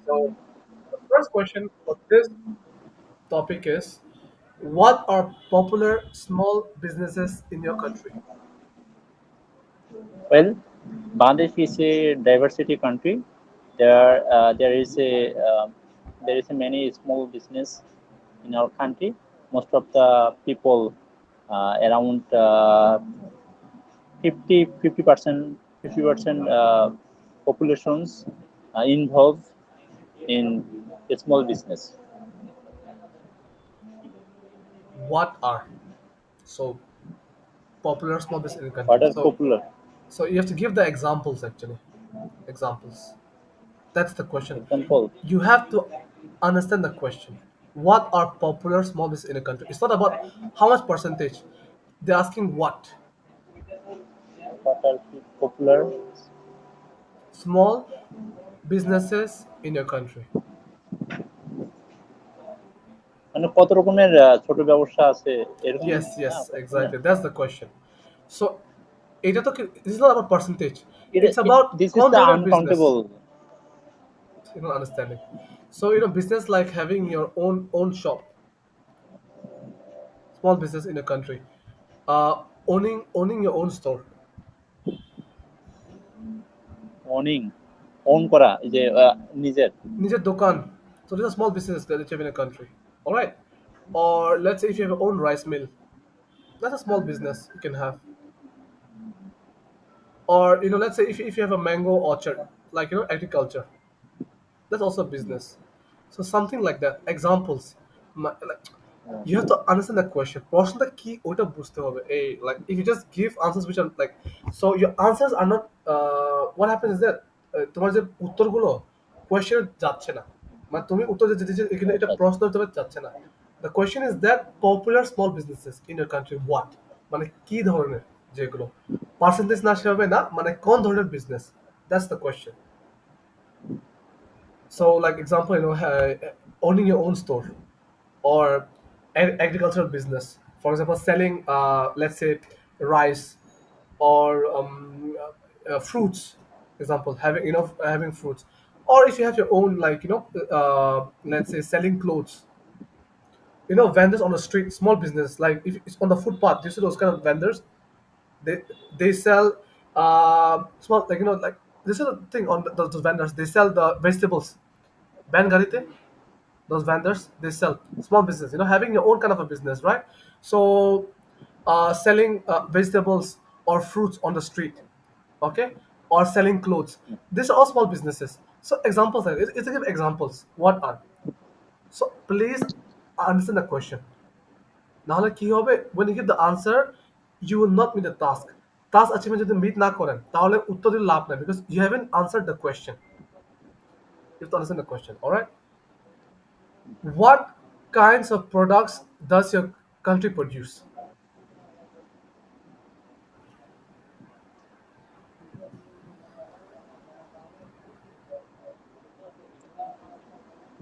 So the first question for this topic is, what are popular small businesses in your country? Well, Bangladesh is a diversity country. There is a many small business in our country. Most of the people, around 50% 50% populations involved in a small business. What are so popular small business in the country? What are So popular? so you have to give the examples actually. Examples. That's the question. Example, You have to understand the question. What are popular small business in a country? It's not about how much percentage. They're asking what what are popular? small businesses in your country. মানে কত রকমের ছোট ব্যবসা আছে এরকম Yes, না yes, প্রশ্ন না? exactly. That's the question. So, এটা তো this is not about percentage. It's It about this is কোন the ধরনের business. uncountable. Understanding. So, business like having your own shop, small business in a country, owning your own store, Owning, own করা এই যে নিজের নিজের দোকান. So these are small businesses that you have in a country. All right. Or let's say if you have your own rice mill, that's a small business you can have. Or let's say if you have a mango orchard, like agriculture, that's also a business. So something like that. Examples. Like, you have to understand the question. প্রশ্নটা কি ওটা বুঝতে হবে। Like if you just give answers which are like, so your answers are not. What happens is that তোমার যে উত্তরগুলো question যাচ্ছে না। মানে তুমি উত্তর যে দিতে এখানে এটা আচ্ছা আচ্ছা প্রশ্ন হিসেবে যাচ্ছে না। The question is that popular small businesses in your country what? মানে কি ধরনের যেগুলো পার্সেন্টেজ না সেভাবে না মানে কোন ধরনের business, that's the question. So, like example, owning your own store or agricultural business. For example, selling, let's say, rice or fruits. Example, having fruits, or if you have your own, like let's say, selling clothes. Vendors on the street, small business, like if it's on the footpath, you see those kind of vendors. They they sell small, like like this is the thing on those vendors. They sell the vegetables. Ben Garite, those vendors, they sell small business, having your own kind of a business, right? So selling vegetables or fruits on the street, okay, or selling clothes, these are all small businesses. So examples, it's to give examples what are. So please understand the question. নাহলে কি হবে, when you give the answer you will not meet the task achievement যদি meet না করেন তাহলে উত্তর দিলে লাভ নাই, because you haven't answered the question. You have to understand the question. All right. What kinds of products does your country produce?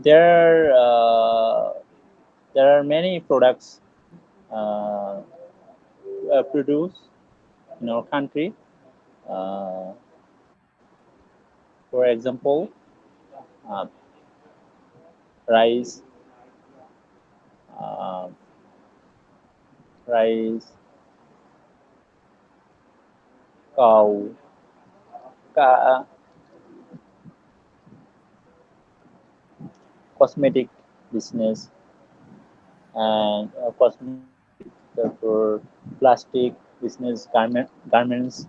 there are uh, there are many products uh, produced in our country. uh, for example, uh, rice, uh, rice, cow, ca- cosmetic business, and cosmetic, for plastic business, garments,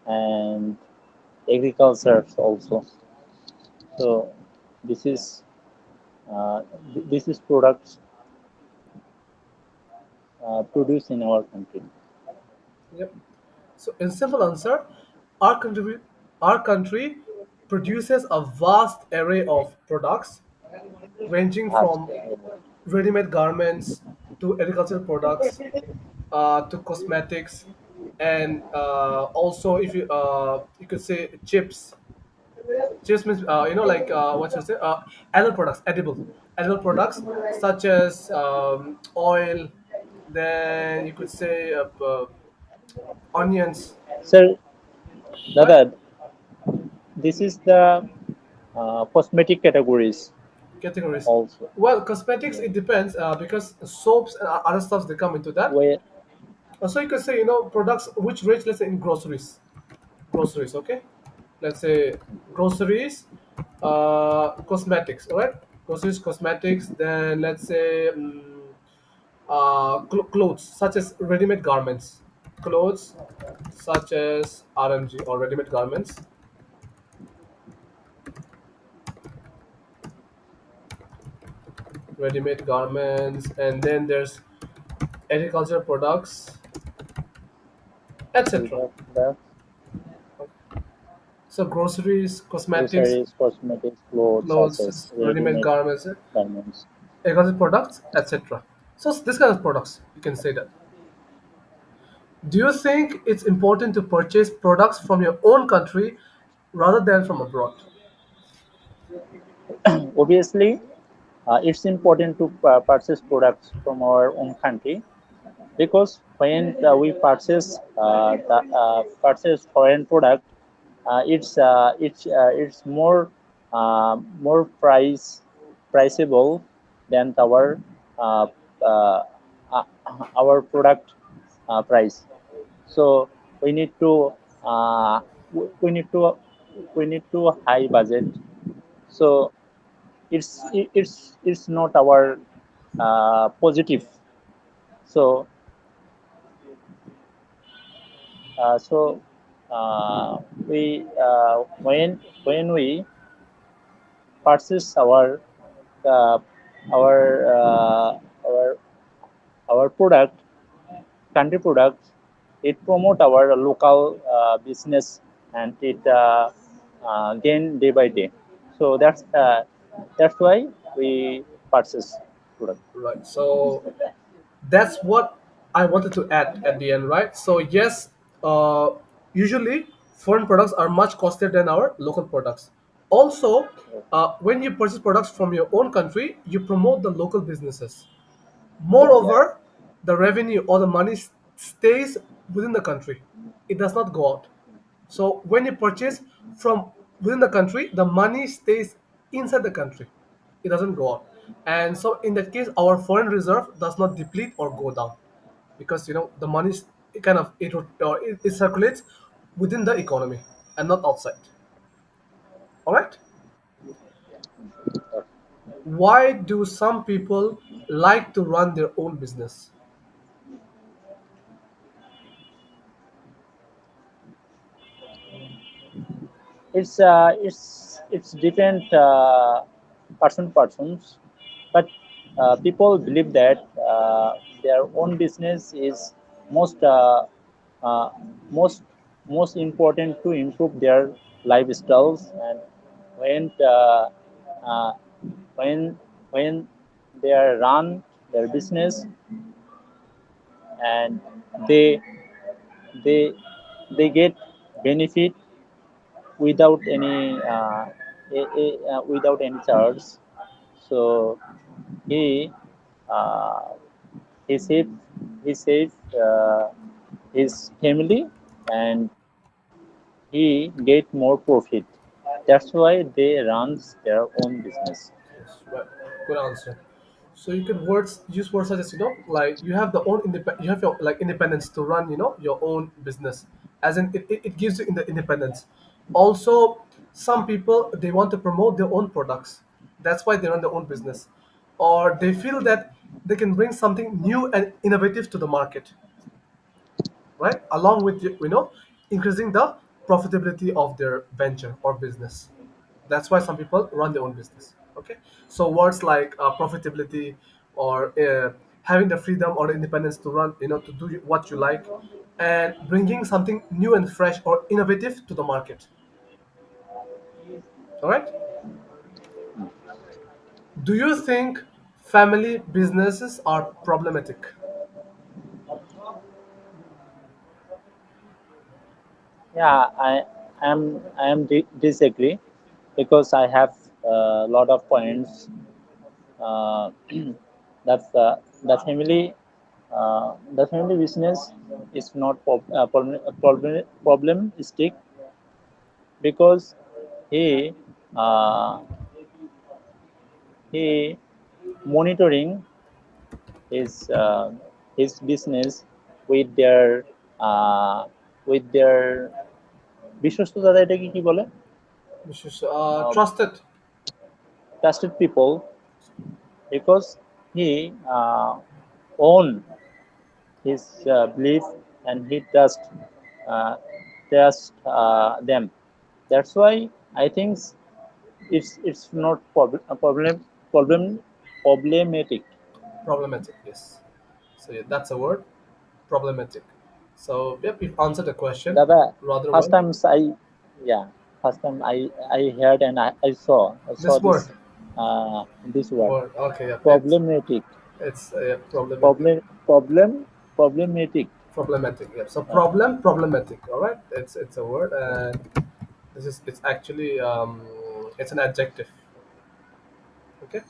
and agriculture also. So this is this is products produced in our country. Yep. So, in simple answer, our country produces a vast array of products, ranging Vast. from ready-made garments to agricultural products to cosmetics, and also if you could say chips. Chips means like what you say, edible products such as oil. Then you could say onions. Sir, Right? Dada, this is the cosmetic categories Categories. also. Well, cosmetics, it depends because soaps and other stuffs they come into that. Where So you could say, you know, products which range, let's say, in groceries. Groceries, okay? Let's say groceries, cosmetics, all right? Groceries, cosmetics. Then let's say clothes, such as ready-made garments. Clothes such as RMG or ready-made garments. Ready-made garments, and then there's agricultural products, etc. the So groceries, cosmetics, groceries, cosmetics, clothes such clothes, as ready-made ready-made garments, garments. agricultural products, etc. So this kind of products, you can say that. Do you think it's important to purchase products from your own country rather than from abroad? Obviously, it's important to purchase products from our own country, because when we purchase foreign product, it's more priceable than uh, uh, uh, our product price. So we need to uh, we need to we need to high budget. So it's not our positive. So uh, so we when we purchase uh, our our our product, country products, it promote our local business, and it gain day by day. So that's why we purchase product. Right. So that's what I wanted to add at the end, right? So yes, uh, usually foreign products are much costlier than our local products. Also, when you purchase products from your own country, you promote the local businesses. Yeah. Moreover, the revenue or the money stays within the country. It does not go out. So when you purchase from within the country, the money stays inside the country. It doesn't go out. And so in that case, our foreign reserve does not deplete or go down because you know the money it kind of it circulates within the economy and not outside. All right. Why do some people like to run their own business? It's different persons, but people believe that their own business is most uh, most most important to improve their lifestyles. And when uh, uh, when when they run their business, and they they they get benefit without without any charge. So he uh, he saved he saved his family, and he get more profit. That's why they runs their own business. Yes, right. Good answer. So you can use words such as you know like you have the own you have your like independence to run you know your own business as in it gives you in the independence. Also, some people they want to promote their own products. That's why they run their own business, or they feel that they can bring something new and innovative to the market, right? Along with you know increasing the profitability of their venture or business. That's why some people run their own business. Okay, so words like profitability or having the freedom or the independence to run, you know, to do what you like, and bringing something new and fresh or innovative to the market. All right. Do you think family businesses are problematic? Yeah, I am disagree, because I have a lot of points. uh, that the family business is not problematic, because he uh, he monitoring his his business with their uh, with their বিশ্বস্ততা এটাকে কি বলে Which is uh, trusted. trusted people because he own his belief and he uh, them. That's why I think it's not problematic. Problematic, yes. So yeah, that's a word, problematic. So yep, you've answered the question Dada, rather first well. times yeah, first time I heard and I saw This word, this word word. Okay, yeah, problematic, it's problematic, problematic. problematic. Yeah. So Uh, problematic. All right, it's a word, and it's actually it's an adjective. Okay,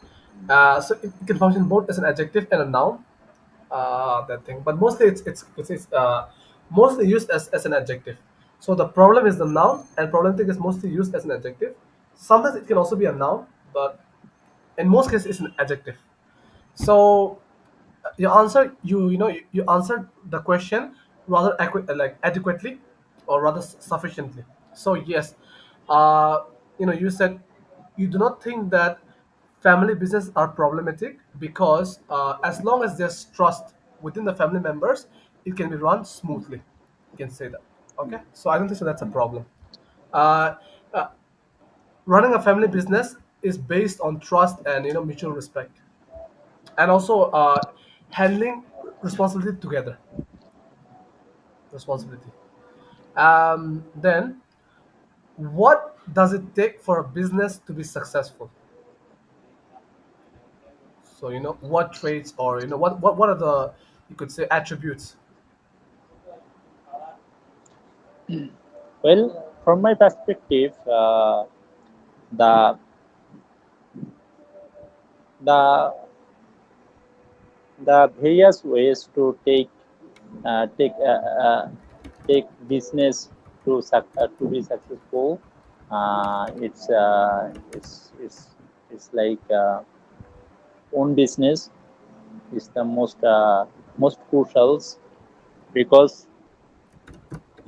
so it can function both as an adjective and a noun. That thing, but mostly it's mostly used as an adjective. So the problem is the noun, and problematic is mostly used as an adjective. Sometimes it can also be a noun, but in most cases it's an adjective. So your answer, you answered the question rather like adequately, or rather sufficiently. So yes, uh, you said you do not think that family business are problematic because as long as there's trust within the family members, it can be run smoothly. You can say that. Okay, so I don't think so that's a problem. uh, uh, Running a family business is based on trust and mutual respect, and also handling responsibility together. Responsibility. Then, what does it take for a business to be successful? So what traits, or what are the, you could say, attributes? well, from my perspective, the the the various ways to uh, take uh, uh, take business to be successful. It's like own business is the most crucial because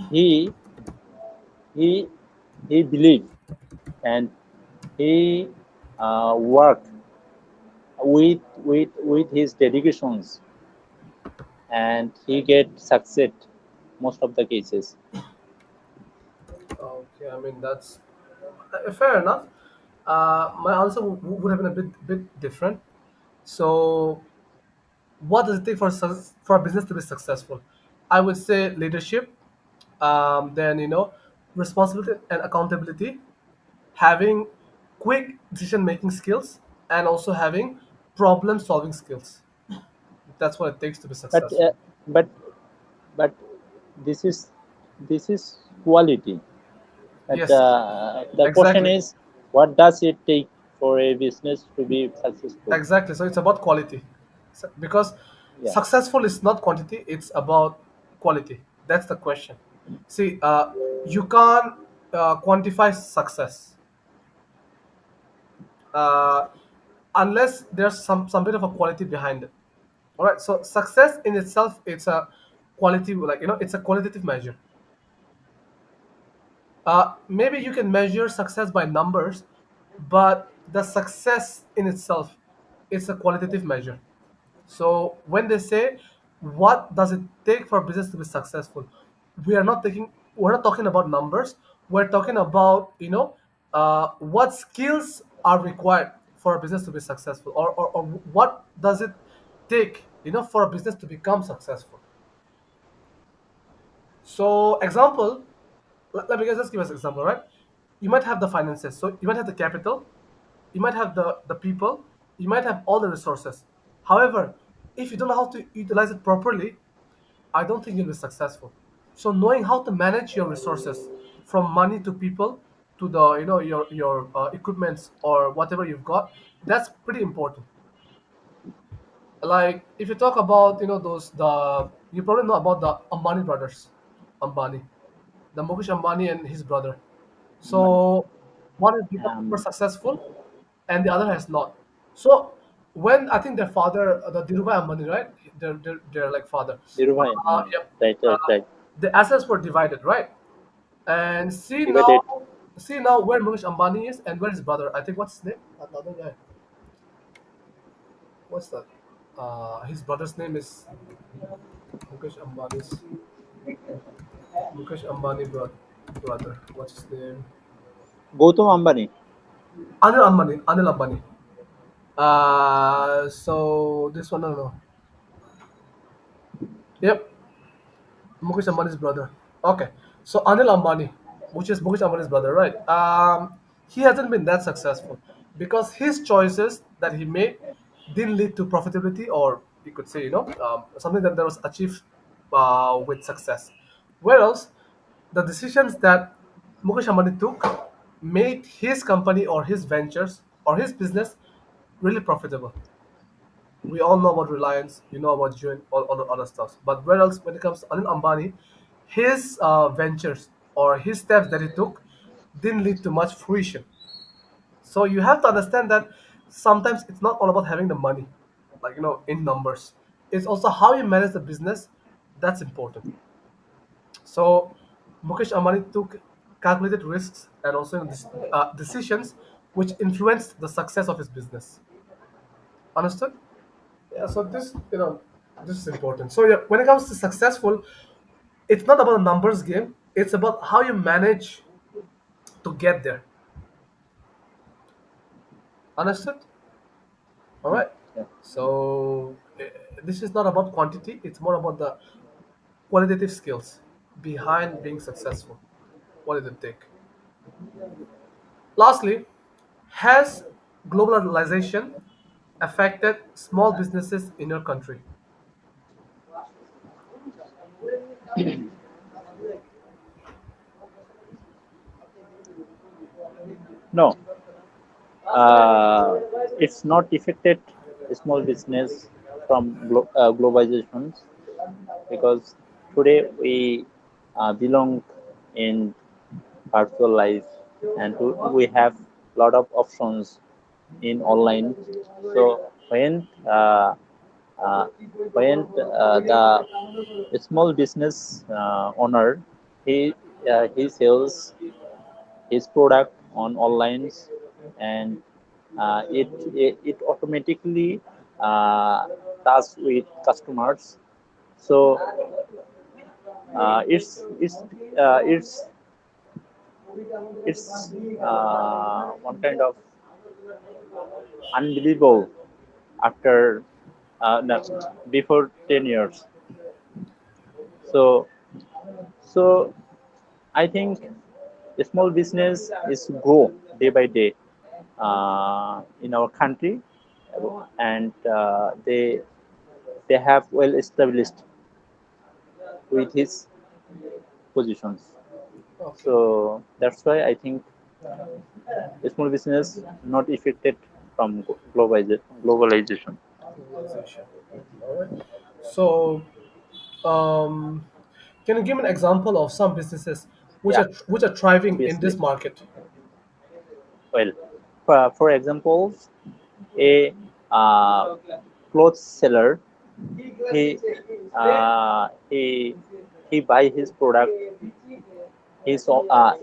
he he he believe and he work with his dedications and he get success most of the cases. Okay, I mean that's fair enough. My answer would have been a bit different. So, what does it take for a business to be successful? I would say leadership, then responsibility and accountability, having quick decision making skills, and also having problem solving skills. That's what it takes to be But successful. but but this is this is quality. But Yes, the question exactly, is, what does it take for a business to be successful? exactly. So it's about quality. Because Yeah. successful is not quantity; it's about quality. That's the question. See, you can't quantify success uh, unless there's some bit of a quality behind it. All right. So success in itself, it's a quality, like it's a qualitative measure. Maybe you can measure success by numbers, but the success in itself, it's a qualitative measure. So when they say, what does it take for business to be successful, we're not talking about numbers. We're talking about what skills are required for a business to be successful, or what does it take for a business to become successful. So example, let me just give us an example, right? You might have the finances, so you might have the capital, you might have the people, you might have all the resources. However, if you don't know how to utilize it properly, I don't think you'll be successful. So knowing how to manage your resources, from money to people to the your equipments or whatever you've got, that's pretty important. Like if you talk about those the you probably know about the Ambani brothers, Ambani, the Mukesh Ambani and his brother. Money. So One has become super Um, successful, and the other has not. So when I think their father, the Dhirubhai Ambani, right? Their like father. Dhirubhai, Yep. right, right, Uh, right. the assets were divided, right? And Divided. see now where Mukesh Ambani is and where his brother. I think what's his name? Another guy. What's that? His brother's name is Mukesh Ambani's Mukesh Ambani brother. What's his name? Gautam Ambani. Anil Ambani. Anil Ambani. So this one, I don't know. Yep, Mukesh Ambani's brother. Okay, so Anil Ambani, which is Mukesh Ambani's brother, right? He hasn't been that successful because his choices that he made didn't lead to profitability, or you could say, something that was achieved with success. Whereas the decisions that Mukesh Ambani took made his company or his ventures or his business really profitable. We all know about Reliance, you know about June, all the other stuff. But where else, when it comes to Anil Ambani, his ventures or his steps that he took didn't lead to much fruition. So you have to understand that sometimes it's not all about having the money, like in numbers. It's also how you manage the business that's important. So Mukesh Ambani took calculated risks and also decisions which influenced the success of his business. Understood? Yeah, so this is important. So yeah, when it comes to successful, it's not about a numbers game. It's about how you manage to get there. Understood? All Hmm, right. yeah. So this is not about quantity. It's more about the qualitative skills behind being successful. What did it take? Lastly, has globalization affected small businesses in your country? No, uh, it's not affected small business from globalizations, because today we belong in virtual life, and we have lot of options in online. So uh, the small business owner, he sells his product on online, and it automatically does with customers. So it's one kind of unbelievable after no, before 10 years. So so I think a small business is grow day by day in our country, and they have well established with his positions. Okay. So that's why I think small business not affected from globalization. Globalization. All right. So, um, can you give an example of some businesses Yeah, which are thriving in obviously. this market? Well, for example, a uh, clothes seller, he he buy his product, his online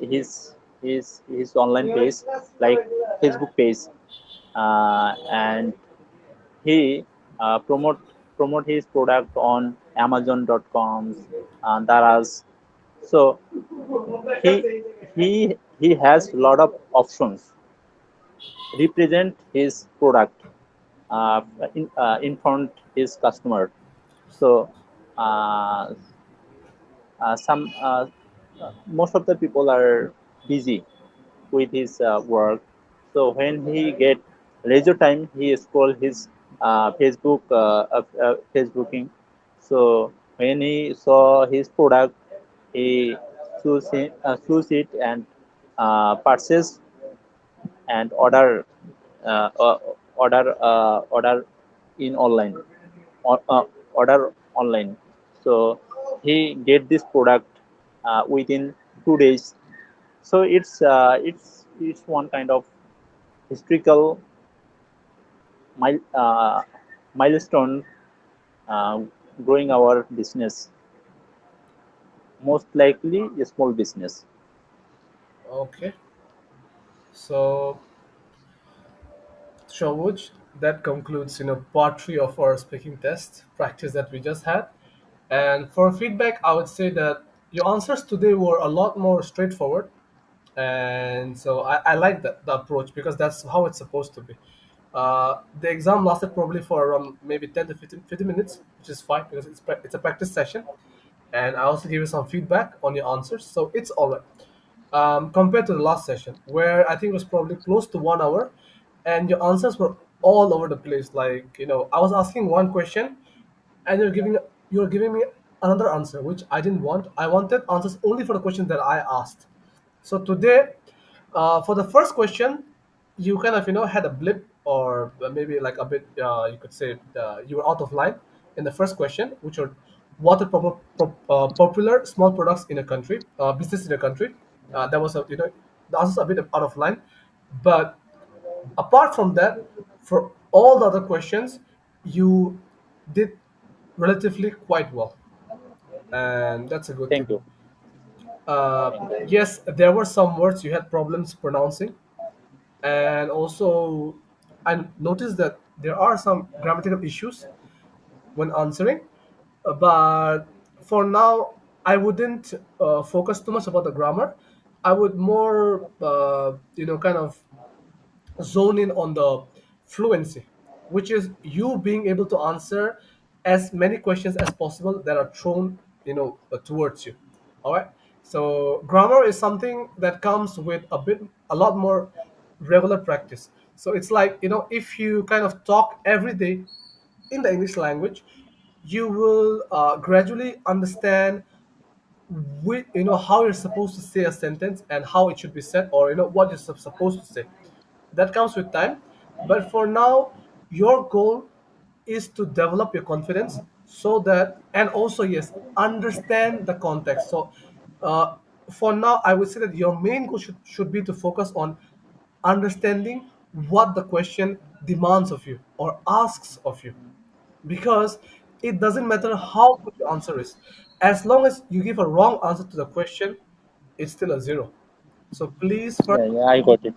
page, like Facebook page, and he promote his product on Amazon.com, Daras. So he has lot of options represent his product in front his customer. So uh, some most of the people are busy with his work. So when he get leisure time, he scroll his Facebooking. So when he saw his product, he choose it and purchase and uh, uh, order in online, order online. So he get this product within 2 days. So it's one kind of historical mile, milestone uh, growing our business, most likely a small business. Okay. So, Shawuj, that concludes part three of our speaking test practice that we just had. And for feedback, I would say that your answers today were a lot more straightforward, and so I like the approach because that's how it's supposed to be. The exam lasted probably for around maybe 10 to 15 minutes, which is fine because it's a practice session, and I also give you some feedback on your answers, so it's all right. Compared to the last session, where I think it was probably close to 1 hour, and your answers were all over the place. Like I was asking one question, and you're giving me another answer, which I didn't want. I wanted answers only for the question that I asked. So today, for the first question, you kind of had a blip, or maybe like a bit. You could say you were out of line in the first question, which are what are popular small products in a country, business in a country. That was the answer's a bit out of line, but apart from that, for all the other questions, you did relatively quite well, and that's a good thing. Thank you. Yes, there were some words you had problems pronouncing, and also I noticed that there are some grammatical issues when answering. But for now, I wouldn't focus too much about the grammar. I would more, kind of zone in on the fluency, which is you being able to answer as many questions as possible that are thrown, towards you. All right. So grammar is something that comes with a lot more regular practice. So it's like if you kind of talk every day in the English language, you will gradually understand how you're supposed to say a sentence and how it should be said, or what you're supposed to say. That comes with time, but for now, your goal is to develop your confidence, so that, and also, yes, understand the context. So uh, for now, I would say that your main goal should be to focus on understanding what the question demands of you or asks of you, because it doesn't matter how good your answer is, as long as you give a wrong answer to the question, it's still a zero. So please first Yeah, yeah, I got it.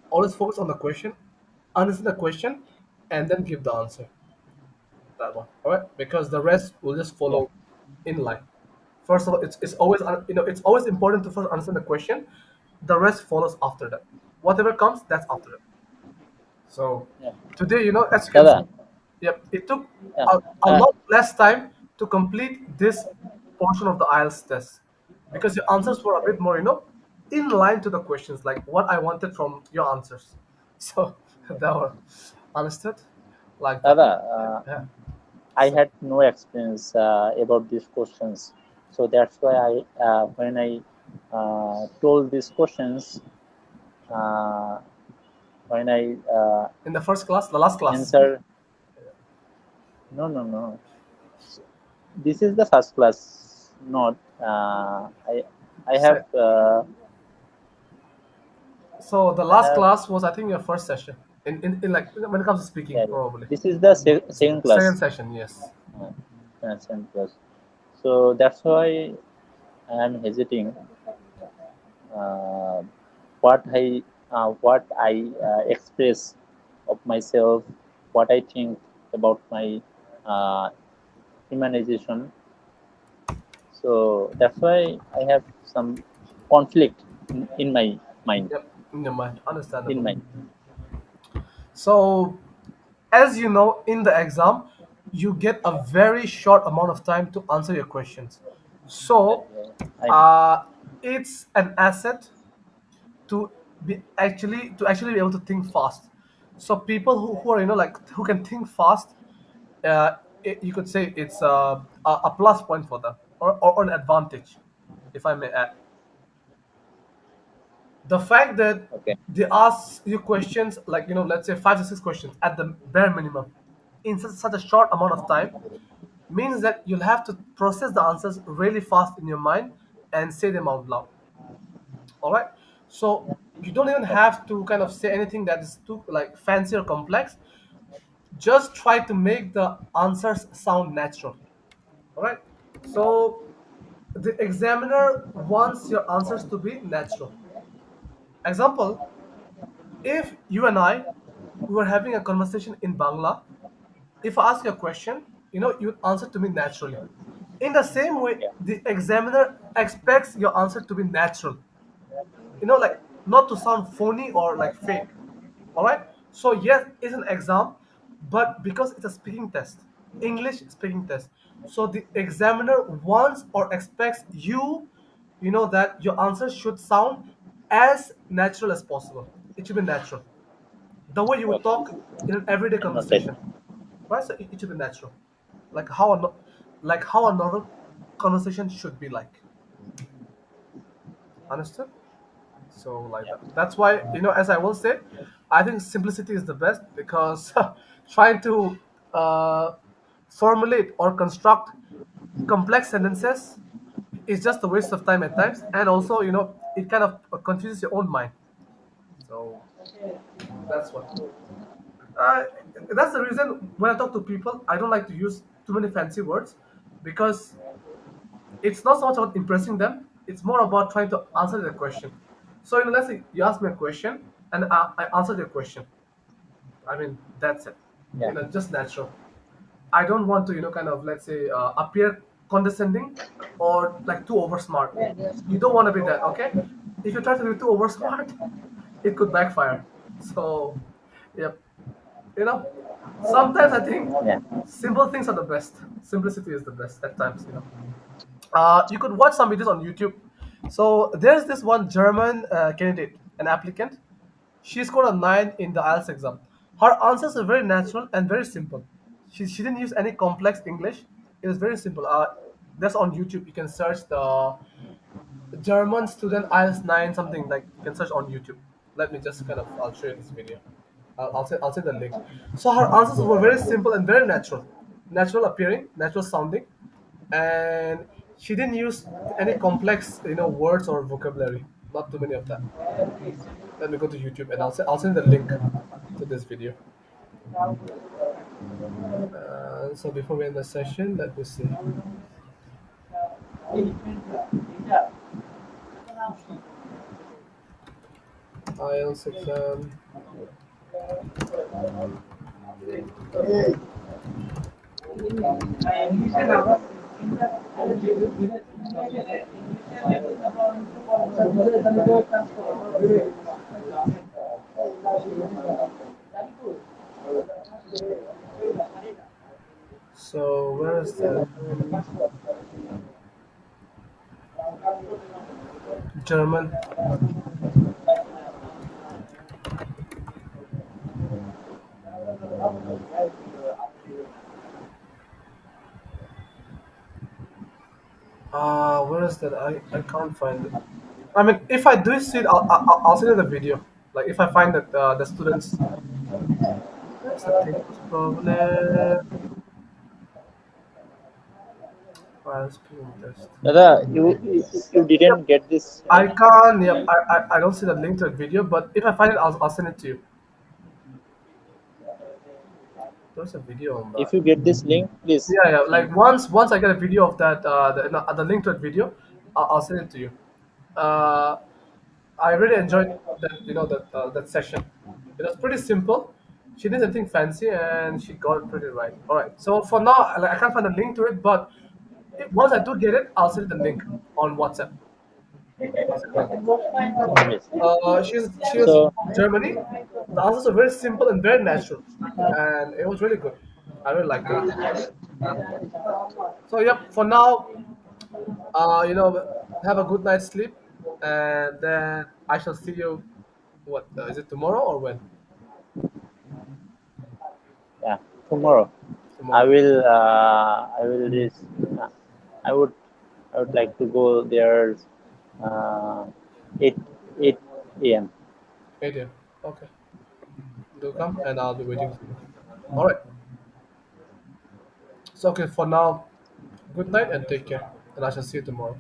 always focus on the question, understand the question, and then give the answer. That one, all right? Because the rest will just Yeah, follow in line. First of all, it's always it's always important to first understand the question. The rest follows after that. Whatever comes, that's after that. So yeah. today, as you can see, Dada, yep, it took yeah, a lot less time to complete this portion of the IELTS test, because your answers were a bit more, in line to the questions, like what I wanted from your answers. So that were understood like that. Dada, Yeah. I So, had no experience about these questions, so that's why when I told these questions, uh, when I in the first class, the last class. answer, no, no, no. This is the first class, not. I have So, so the I last have class was, I think, your first session in like when it comes to speaking, yeah, probably. this is the second Second class. session, yes. Uh, Second class. So that's why I am hesitating. Uh, what I express of myself, what I think about my uh, humanization. So that's why I have some conflict in my mind. Yep, in your mind, In understandable. mind. So, as you know, in the exam, you get a very short amount of time to answer your questions. Yeah, So, yeah, I know. uh, it's an asset to actually be able to think fast. So people who are like who can think fast, you could say it's a plus point for them, or an advantage, if I may add. The fact that Okay. they ask you questions like let's say 5 to 6 questions at the bare minimum in such a short amount of time means that you'll have to process the answers really fast in your mind and say them out loud. All right. So you don't even have to kind of say anything that is too like fancy or complex. Just try to make the answers sound natural. All right. So the examiner wants your answers to be natural. Example: if you and I we were having a conversation in Bangla, if I ask you a question, you answer to me naturally. In the same way, Yeah. the examiner expects your answer to be natural. Like not to sound phony or like fake. All right. So yes, it's an exam, but because it's a speaking test, English speaking test. So the examiner wants or expects that your answer should sound as natural as possible. It should be natural, the way you would Okay. talk in an everyday Noted. conversation, right? So it should be natural, like how a normal conversation should be like. Understood? So like Yeah. that. That's why as I will say, I think simplicity is the best because trying to uh, formulate or construct complex sentences is just a waste of time at times, and also it kind of confuses your own mind. So that's what. Uh, that's the reason when I talk to people, I don't like to use too many fancy words because it's not so much about impressing them. It's more about trying to answer their question. So, let's say you ask me a question and I answered your question. I mean, that's it. Yeah. Just natural. I don't want to, kind of, let's say, appear condescending or like too over smart. You don't want to be that, okay? If you try to be too over smart, it could backfire. So, yep. You know, sometimes I think Yeah. simple things are the best. Simplicity is the best at times. You could watch some videos on YouTube. So there's this one German candidate, an applicant. She scored a 9 in the IELTS exam. Her answers are very natural and very simple. She didn't use any complex English. It was very simple. That's on YouTube. You can search the German student IELTS 9 something like you can search on YouTube. Let me just kind of I'll show you this video. I'll say the link. So her answers were very simple and very natural, natural appearing, natural sounding, and she didn't use any complex words or vocabulary. Not too many of that. Let me go to YouTube and I'll send the link to this video. So before we end the session, let me see. IELTS exam. So where is that? German. Where is that? I can't find it. I mean, if I do see it, I'll send you the video. Like if I find that the students, that's the thing. Problem. File speaking test. Dada, you didn't Yep, get this. I can't. Yep, I don't see the link to the video, but if I find it, I'll send it to you. There's a video on that. If you get this link, please. Yeah, yeah. Like once I get a video of that, the link to that video, I'll send it to you. Uh, I really enjoyed that session. It was pretty simple. She did anything fancy and she got it pretty right. All right. So for now, like, I can't find a link to it, but once I do get it, I'll send the link on WhatsApp. I'll send the link. Yes. She was So Germany. The answers are very simple and very natural, and it was really good. I really liked it. So yep. For now, have a good night's sleep, and then I shall see you. What is it tomorrow or when? yeah, tomorrow I Tomorrow. will. I will just. Uh, I would. I would like to go there. Uh, 8 8 a.m. 8 a.m. Okay. Do come, and I'll be waiting for you. All right. So okay. For now, good night and take care, and I shall see you tomorrow.